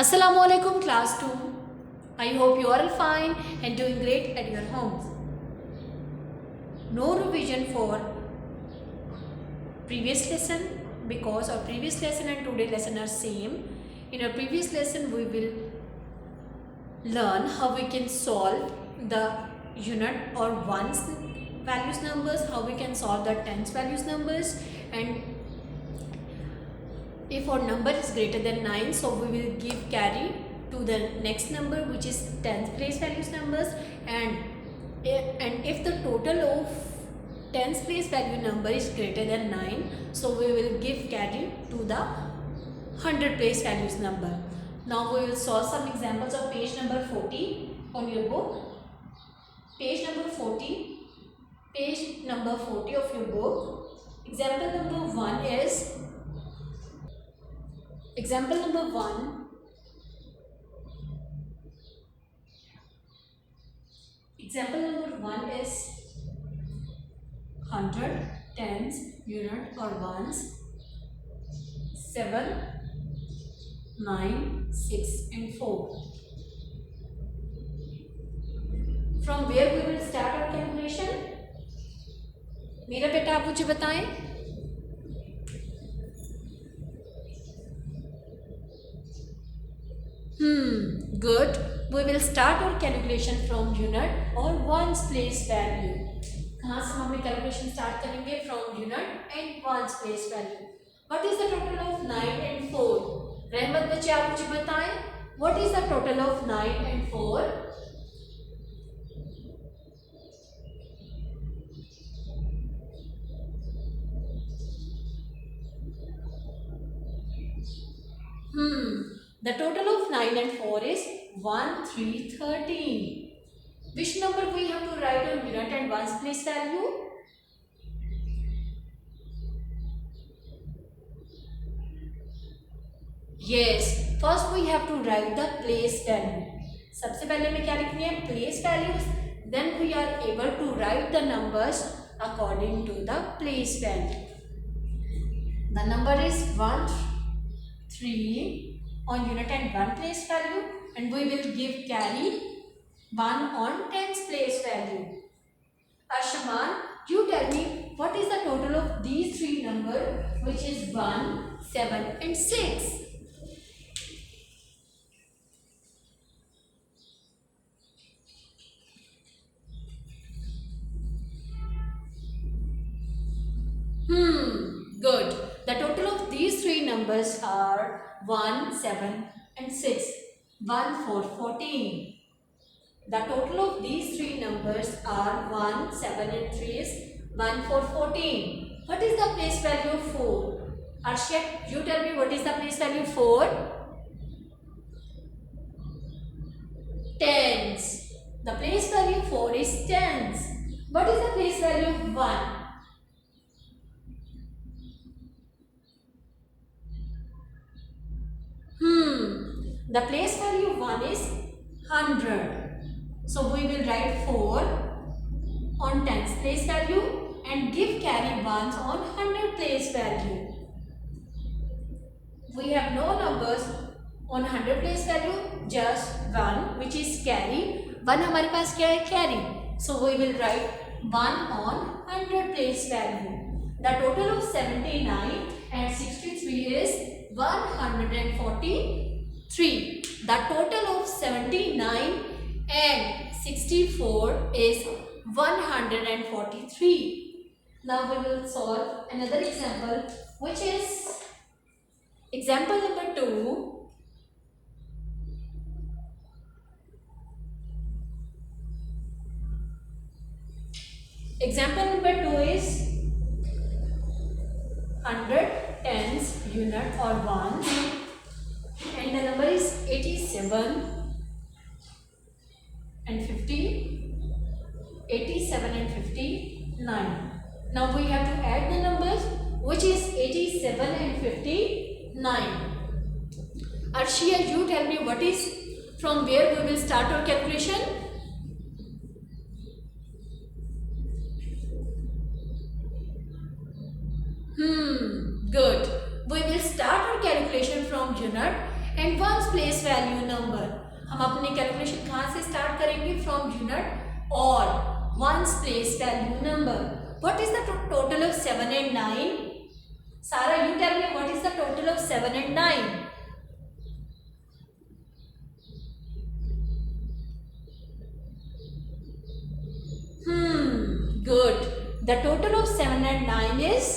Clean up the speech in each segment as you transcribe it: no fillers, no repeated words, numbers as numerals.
Assalamu alaikum class 2. I hope you are all fine and doing great at your homes. No revision for previous lesson because our previous lesson and today lesson are same. In our previous lesson we will learn how we can solve the unit or ones values numbers, how we can solve the tens values numbers, and if our number is greater than 9, so we will give carry to the next number, which is tens place values numbers, and if the total of tens place value number is greater than 9, so we will give carry to the 100 place values number. Now we will solve some examples of page number 40 on your book. Page number 40 of your book. Example number 1 is Example number 1 is 100, tens, unit or ones, 7, 9, 6 and 4. From where we will start our calculation? मेरा बेटा आप मुझे बताएं. Good. We will start our calculation from unit or ones place value. कहाँ से हम calculation start करेंगे? From unit and ones place value. What is the total of 9 and 4? रहमत बच्चे आप मुझे बताएं. What is the total of 9 and 4? The total of 9 and 4 is 1, 3, 13. Which number we have to write on unit and ones place value? Yes, first we have to write the place value. सबसे पहले हमें क्या लिखनी है? Place values. Then we are able to write the numbers according to the place value. The number is 1, 3 on unit and 1 place value, and we will give carry 1 on tens place value. Arshaman, you tell me what is the total of these three numbers, which is 1, 7 and 6. Good. The total of these three numbers are 1, 7 and 6. 1, 4, 14. The total of these three numbers are 1, 7 and 3 is 1, 4, 14. What is the place value of 4? Arshad, you tell me what is the place value of 4? Tens. The place value of 4 is tens. What is the place value of 1? The place value of 1 is 100. So we will write 4 on tens place value and give carry 1s on 100 place value. We have no numbers on 100 place value, just 1, which is carry. 1 हमारे पास क्या है? Carry. So we will write 1 on 100 place value. The total of 79 and 63 is 143. The total of 79 and 64 is 143. Now we will solve another example, which is example number 2. Example number 2 is 100, tens, unit or ones, and the number is 87 and 50, 87 and 59. Now we have to add the numbers, which is 87 and 59. Arshia, you tell me what is, from where we will start our calculation? Good. We will start our calculation from unit and ones place value number. हम अपनी calculation कहाँ से start करेंगे? From unit और ones place value number. What is the total of 7 and 9? Sara, you tell me what is the total of 7 and 9? Good. The total of 7 and 9 is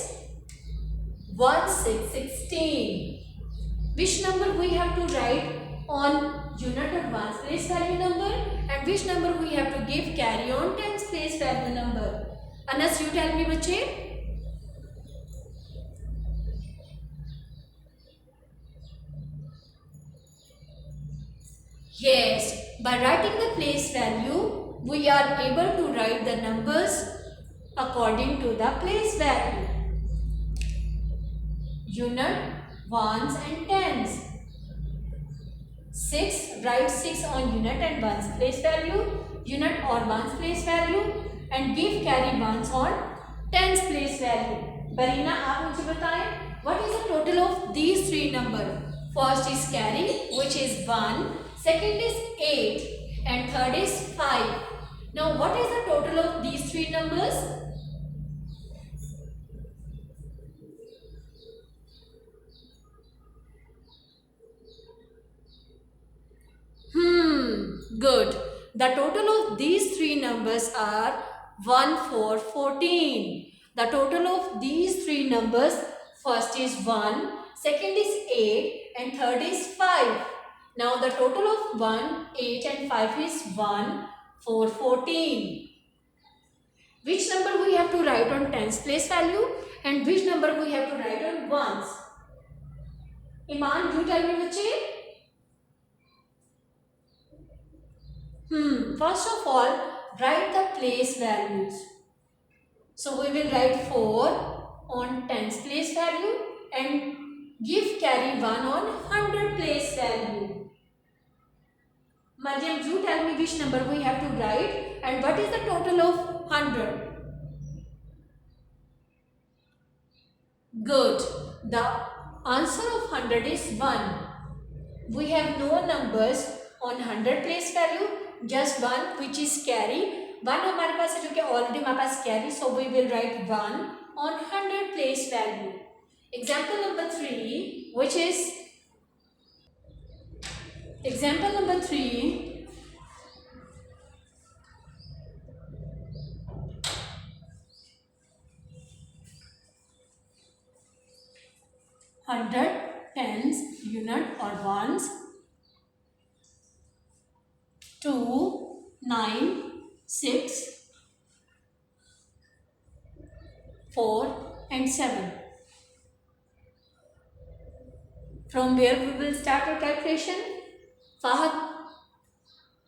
16. Which number we have to write on unit or ones place value number, and which number we have to give carry on tens place value number? Anas, you tell me, बच्चे. Yes, by writing the place value, we are able to write the numbers according to the place value. Unit, ones and tens. 6, write 6 on unit and ones place value, unit or ones place value, and give carry ones on tens place value. Barina, आप मुझे बताएं, what is the total of these three numbers? First is carry, which is 1, second is 8, and third is 5. Now, what is the total of these three numbers? Good. The total of these three numbers are 1, 4, 14. The total of these three numbers, first is 1, second is 8, and third is 5. Now the total of 1, 8 and 5 is 1, 4, 14. Which number we have to write on tens place value, and which number we have to write on ones? Iman, you tell me, बच्चे. First of all, write the place values. So we will write 4 on tens place value and give carry 1 on 100 place value. Mariam, you tell me which number we have to write and what is the total of 100? Good. The answer of 100 is 1. We have no numbers on 100 place value, just 1 which is carry. 1 हमारे पास है जो कि already हमारे पास carry, so we will write 1 on 100 place value. Example number 3, which is example number 3. Hundred, tens, unit or ones, 2, 9, 6, 4 and 7. From where we will start our calculation? Fahad,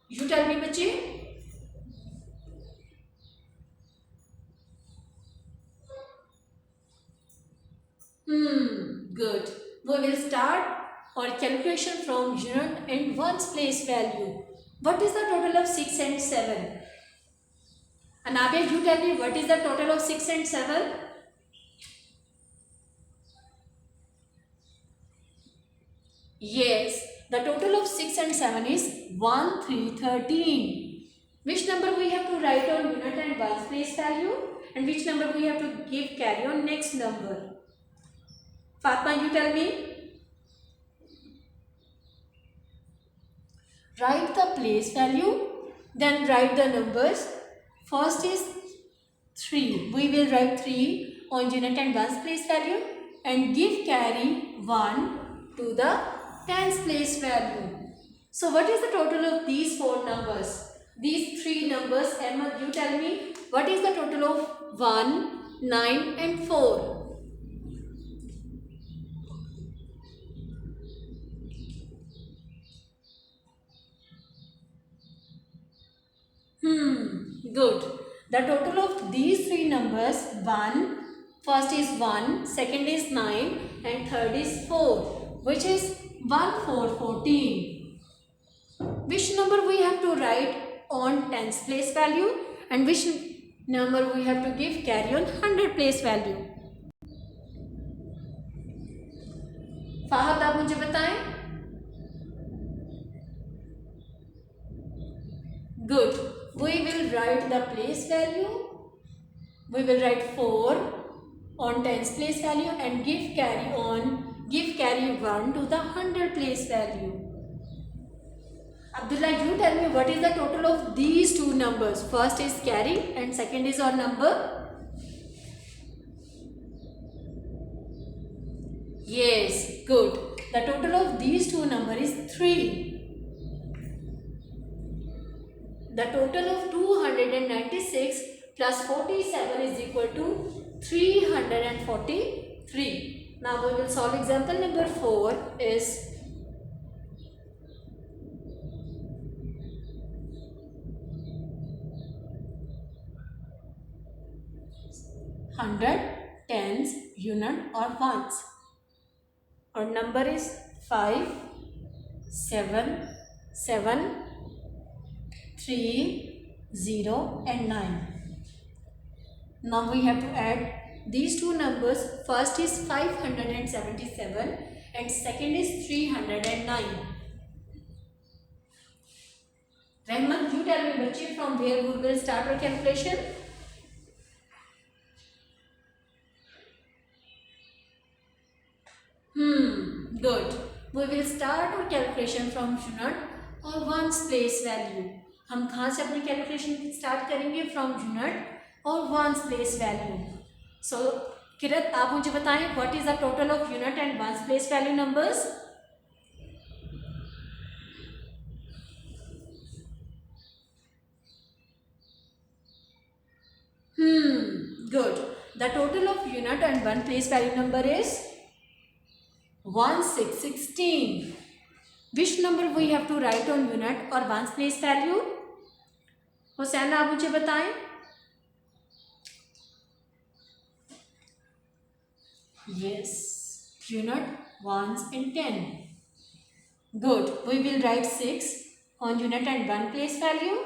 you tell me, बच्चे. Good. We will start our calculation from unit and ones place value. What is the total of 6 and 7? Anabia, you tell me what is the total of 6 and 7? Yes, the total of 6 and 7 is 1, 3, 13. Which number we have to write on unit and ones place value, and which number we have to give carry on next number? Fatma, you tell me. Write the place value, then write the numbers. First is 3. We will write 3 on unit and ones place value and give carry 1 to the tens place value. So what is the total of these 4 numbers? These 3 numbers, Emma, you tell me what is the total of 1, 9 and 4? Good. The total of these 3 numbers, first is 1, second is 9 and third is 4, which is 1, 4, 14. Which number we have to write on tens place value and which number we have to give carry on 100 place value? Fahad, आप मुझे बताएं. Good. We will write the place value. We will write 4 on tens place value and give carry 1 to the 100 place value. Abdullah, you tell me what is the total of these two numbers. First is carry and second is our number. Yes, good. The total of these two numbers is 3. The total of 296 plus 47 is equal to 343. Now we will solve example number 4 is 100, tens, unit or ones. Our number is 5, 7, 7, 3, 0 and 9. Now we have to add these two numbers. First is 577 and second is 309. Rahman, you tell me bache from where we will start our calculation. Good. We will start our calculation from unit और ones place value. हम कहाँ से अपनी calculation start करेंगे? From unit और ones place value. सो किरत, आप मुझे बताएं what is the total of unit and ones place value numbers. Good. The total of unit and one place value number is 1616. Which number we have to write on unit or ones place value? Hussain, आप मुझे बताएं. Yes, unit, ones and 10. Good. We will write 6 on unit and one place value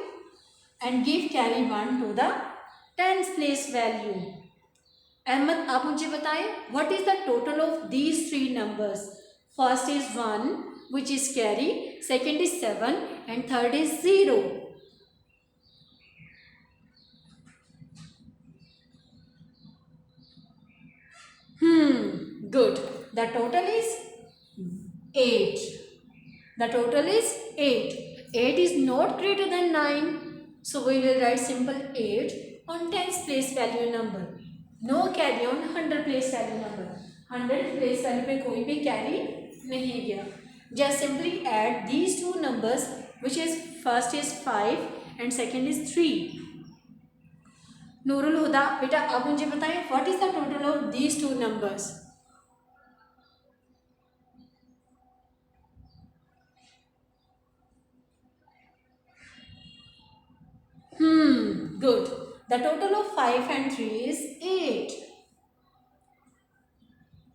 and give carry 1 to the tens place value. Ahmed, आप मुझे बताएं what is the total of these three numbers. First is 1 which is carry, second is 7 and third is 0. Good. The total is 8. The total is 8. 8 is not greater than 9. So we will write simple 8 on tens place value number. No carry on 100 place value number. 100 place value पे कोई भी carry नहीं गया. Just simply add these two numbers, which is first is 5 and second is 3. Nurul हुदा, बेटा आप मुझे बताएं what is the total of these two numbers. Good. The total of 5 and 3 is 8.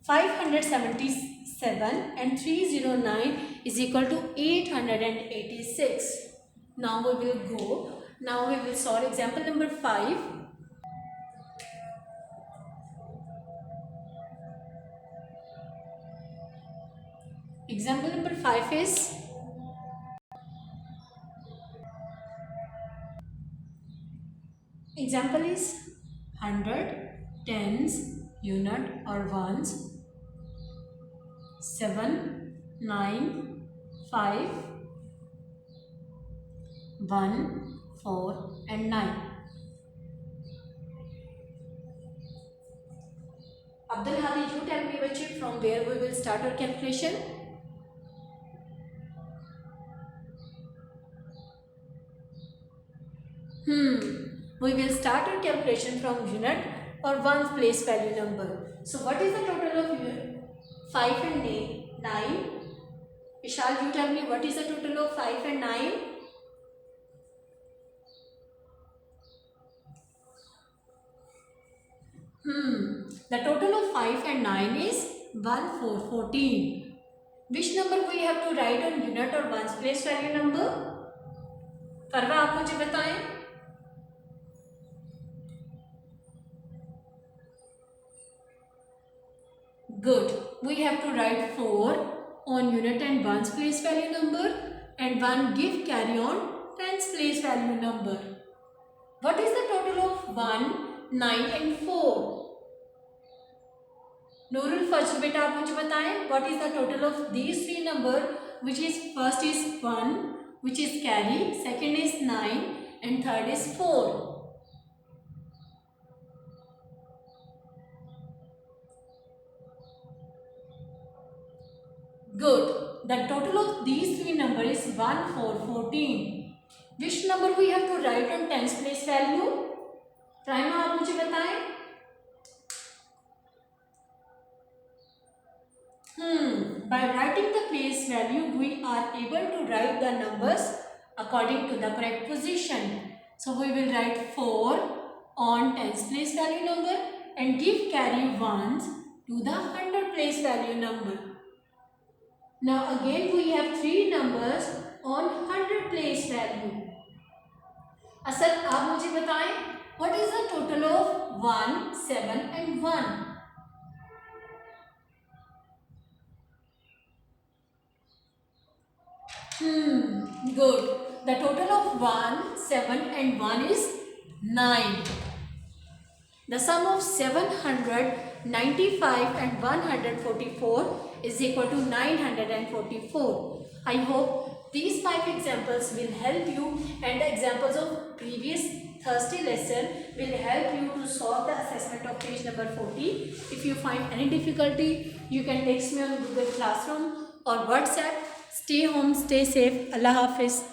577 and 309 is equal to 886. Now we will go. Now we will solve example number 5. Example number 5 is example is 100, tens, unit or ones, 7, 9, 5, 1, 4 and 9. Abdul Hadi, you tell me bache from where we will start our calculation. We will start our calculation from unit or ones place value number. So what is the total of 5 and 9? Vishal, you tell me what is the total of 5 and 9? The total of 5 and 9 is 14. Which number we have to write on unit or ones place value number? फरवा, आप मुझे बताएं. Good. We have to write 4 on unit and ones place value number and 1 give carry on tens place value number. What is the total of 1, 9 and 4? Nurul, first बेटा आप मुझे बताएं what is the total of these three number, which is first is 1, which is carry, second is 9 and third is 4. Good. The total of these three number is 1, 4, 14. Which number we have to write on tens place value? Prima, आप मुझे बताएं. By writing the place value, we are able to write the numbers according to the correct position. So we will write 4 on tens place value number and give carry 1s to the 100 place value number. Now again we have three numbers on 100 place value. Asad, आप मुझे बताएं what is the total of 1, 7 and 1? Good. The total of 1, 7 and 1 is 9. The sum of 795 and 144 is equal to 944. I hope these 5 examples will help you, and the examples of previous Thursday lesson will help you to solve the assessment of page number 40. If you find any difficulty, you can text me on Google Classroom or WhatsApp. Stay home, stay safe. Allah Hafiz.